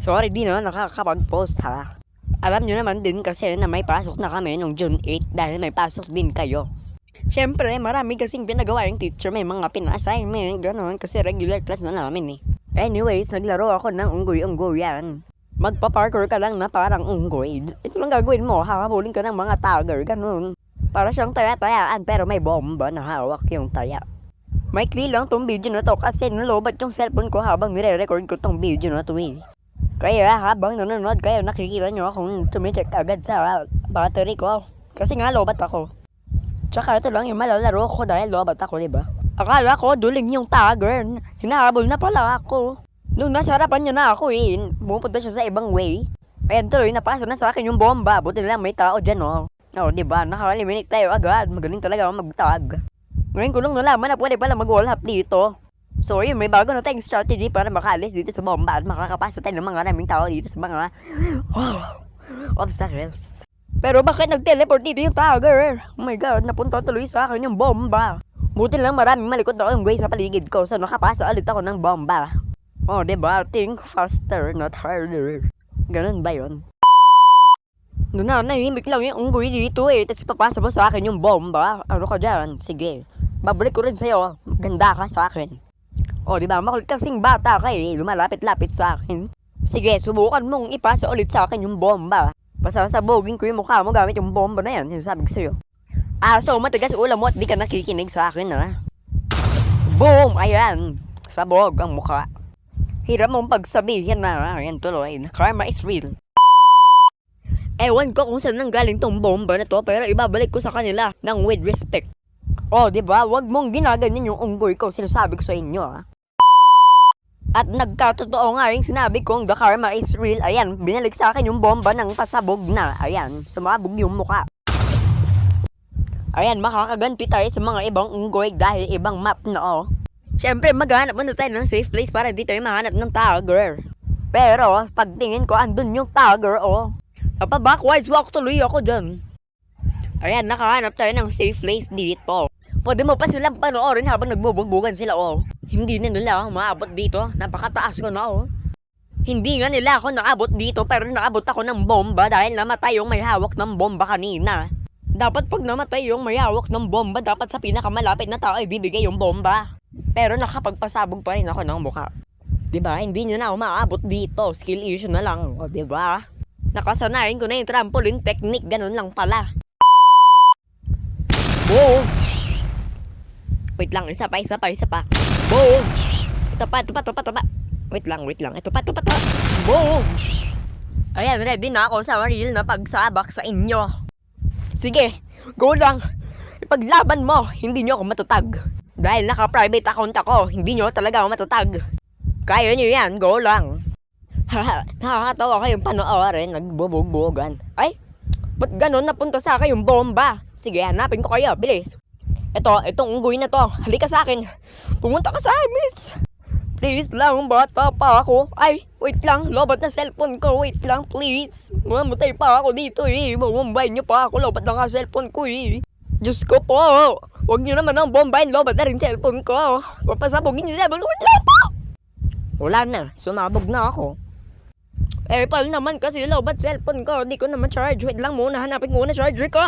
Sorry, di na nakakapag-post ha. Alam nyo naman din kasi na may pasok na kami nung June 8 dahil may pasok din kayo. Siyempre, marami kasing pinagawa yung teacher, may mga pina-assignment, gano'n, kasi regular class na namin eh. Anyways, naglaro ako ng unggoy-unggoyan. Magpa-parkour ka lang na parang unggoy. Ito lang gagawin mo, hahabulin ka ng mga tagger, gano'n. Para siyang taya-tayaan pero may bomba na hawak yung taya. Maikli lang tong video na to kasi nalobat yung cellphone ko habang nire-record ko tong video na to eh. Kaya habang nanonood kayo, nakikita nyo akong tumicheck agad sa battery ko. Kasi nga lobat ako. Tsaka ito lang yung malalaro ko dahil lobat ako, diba? Akala ko duling yung tagger. Hinahabol na pala ako. Nung nasa harapan niya na ako eh, pumunta siya sa ibang way. Ayan tuloy, napasa na sa akin yung bomba. Buti na lang may tao dyan oh. Oo, diba? Naka-eliminate tayo agad. Magaling talaga ako mag-tag. Ngayon ko lang nalaman na pwede pala mag-wall hop dito. So yun, may bago na tayong strategy para makaalis dito sa bomba at makakapasa tayo ng mga maraming tao dito sa mga obstacles. Pero bakit nag-teleport dito yung tagger? Oh my god, napunta tuloy sa akin yung bomba. Buti lang maraming malikot na yung way sa paligid ko so nakapasa ulit ako ng bomba. Oh, diba? Think faster, not harder. Ganun ba yun? Doon na, nahimik lang yung unggoy dito eh. Tapos papasa mo sa akin yung bomba. Ano ka dyan? Sige. Babalik ko rin sa'yo. Ganda ka sa akin. O, diba? Makulit kasing bata ka eh. Lumalapit-lapit sa akin. Sige, subukan mong ipasa ulit sa akin yung bomba. Pasasabogin ko yung mukha mo gamit yung bomba na yan. Sinasabi ko sa'yo. So matigas ulam mo at di ka nakikinig sa akin ha. Boom! Ayan. Sabog ang mukha. Hirap mong pagsabihin na. Ayan tuloy. Karma is real. Ewan ko kung saan nanggaling tong bomba na to pero ibabalik ko sa kanila ng with respect. Oh, diba? Wag mong ginaganyan yung unggoy ko. Sinasabi ko sa inyo ha. At nagkatotoo nga yung sinabi kong the karma is real. Ayan, binalik sa akin yung bomba ng pasabog na. Ayan, sumabog yung mukha. Ayan, makakaganti tayo sa mga ibang unggoy dahil ibang map na oh. Siyempre, maghanap muna tayo ng safe place para di tayo mahanap ng tagger. Pero, pagtingin ko, andun yung tagger oh. Napa-backwards walk tuloy ako dyan. Ayan, nakahanap tayo ng safe place dito. Pwede mo pa silang panoorin habang nagbubugbugan sila oh. Hindi na nila ako maabot dito. Napakataas ko na oh. Hindi nga nila ako naabot dito pero naabot ako ng bomba dahil namatay yung may hawak ng bomba kanina. Dapat pag namatay yung may hawak ng bomba, dapat sa pinakamalapit na tao ibibigay yung bomba. Pero nakapagpasabog pa rin ako ng mukha. Diba? Hindi nyo na ako maabot dito. Skill issue na lang. O diba? Nakasanayin ko na yung trampoline technique. Ganun lang pala. Boom! Wait lang, isa pa. Boom! Ito pa. Wait lang. Ito pa. Boom! Ayan, ready na ako sa real na pagsabak sa inyo. Sige, go lang. Ipaglaban mo, hindi nyo ako matatag. Dahil naka-private account ako, hindi nyo talaga ako matatag. Kaya nyo yan, go lang. Nakakatawa kayong panoorin, nagbubugbugan. Ay, ba't ganon napunta sa akin yung bomba? Sige, hanapin ko kayo, bilis. Itong unggoy na to, halika sa akin. Pumunta ka sa akin, miss. Please lang, bata pa ako. Ay, wait lang, lobat na cellphone ko. Wait lang, please. Mamatay pa ako dito eh. Mamumbay nyo pa ako, lobat na nga cellphone ko eh. Diyos ko po. Huwag nyo naman ang bombayin, lobat na rin cellphone ko. Papasabogin nyo cellphone ko. Wait lang po. Wala na, sumabog na ako. Pal naman kasi lobat cellphone ko. Di ko naman charge. Wait lang muna, hanapin ko muna charger ko.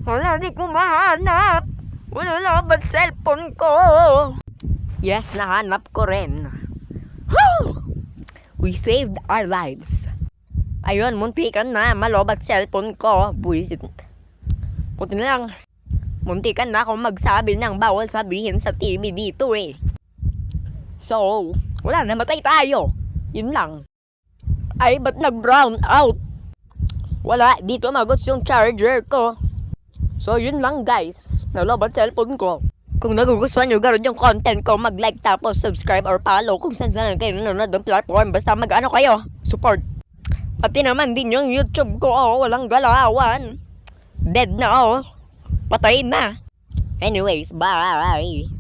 Wala, di ko mahanap. Wala lobat cellphone ko. Yes, nahanap ko rin. Woo! We saved our lives. Ayun, muntikan na. Malobat cellphone ko. Buisit. Puti na lang. Muntikan na akong magsabi ng bawal sabihin sa TV dito eh. So, wala, namatay tayo. Yun lang. Ay, ba't nag-brown out? Wala, dito magots yung charger ko. So, yun lang guys. Nalobat cellphone ko. Kung nagugustuhan nyo gano'n yung content ko, mag-like tapos subscribe or follow kung saan kayo nanonood ng platform. Basta mag-ano kayo, support. Pati naman din yung YouTube ko, oh, walang galawan. Dead na, oh. Patay na. Anyways, bye.